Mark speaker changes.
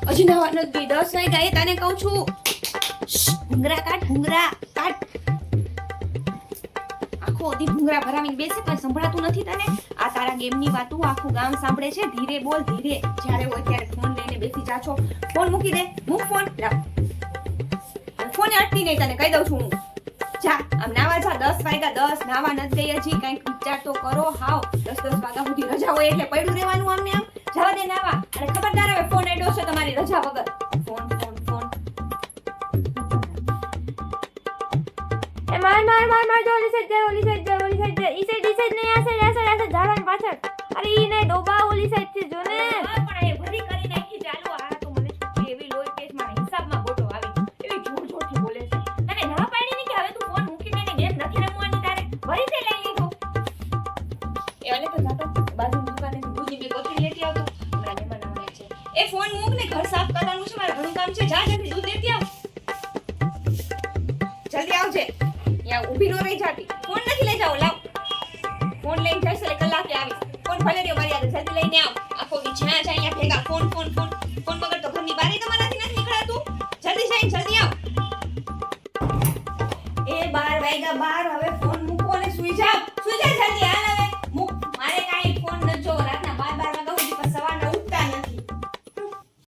Speaker 1: હજી નવા નથી 10 વાગ્યા એ તને કહું છું. ભૂંગરા કાઢ આખો દી ભૂંગરા ભરાવીને બેસે પણ સંભળાતું નથી તને. આ તારા ગેમની વાતો આખું ગામ સાંભળે છે. ધીરે બોલ ધીરે. જ્યારે હોય ત્યારે ફોન લઈને બેસી જા છો. ફોન મૂકી દે. મૂક ફોન. લાવ ફોન અટતી નહીં તને કહી દઉં છું હું. જા આમ નાવા જા. 10 વાગ્યા 10 નાવા નથી ગઈ હજી. કંઈક વિચાર તો કરો. હાવ 10 વાગ્યા સુધી રજા હોય એટલે પડ્યું રહેવાનું આમને આમ. જવા દે નાવા. અને ખબરદાર હવે ફોન એડો છે તમારી રજા વગર. ફોન
Speaker 2: એ માર જો ઓલી સાઈડ જાય ઈ સાઈડ નહીં આ સાઈડ ઝાડવાની પાછળ. અરે ઈ નહીં ડોબા ઓલી સાઈડ થી જો ને.
Speaker 1: પણ એ ભરી કરી નાખી. ચાલો આ તો મને છૂટી એવી લોહી પેટમાં હિસાબમાં ગોટો આવી. એવી જોરથી બોલે છે. તને ના પાડી ને કે હવે તું ફોન મૂકીને ને ગેમ નથી રમવાની તારે. ભરી તે લઈ લીધો. એ ઓલે તો જાતો બાજુની દુકાને દૂધની બે બોતલ લેતી આવતો. હમણાં મહેમાન આવે છે. એ ફોન મૂક ને ઘર સાફ કરવાનું છે. મારે ઘણું કામ છે. જા જલ્દી દૂધ લેતી આવ. જલ્દી આવજે. યા ઊભી નો રહી જાતી. ફોન નથી લઈ જાવ. લાવ ફોન લઈને જઈશ એટલે કલાકે આવીશ. ફોન ભલે રહ્યો મારી આગળ. જલ્દી લઈને આવ. આખો દી જ્યાં જાય અહીંયા ભેગા ફોન વગર તો ઘરની બહાર તમારાથી નથી નીકળાતું. જલ્દી આવ. એ 12 વાગ્યા 12 હવે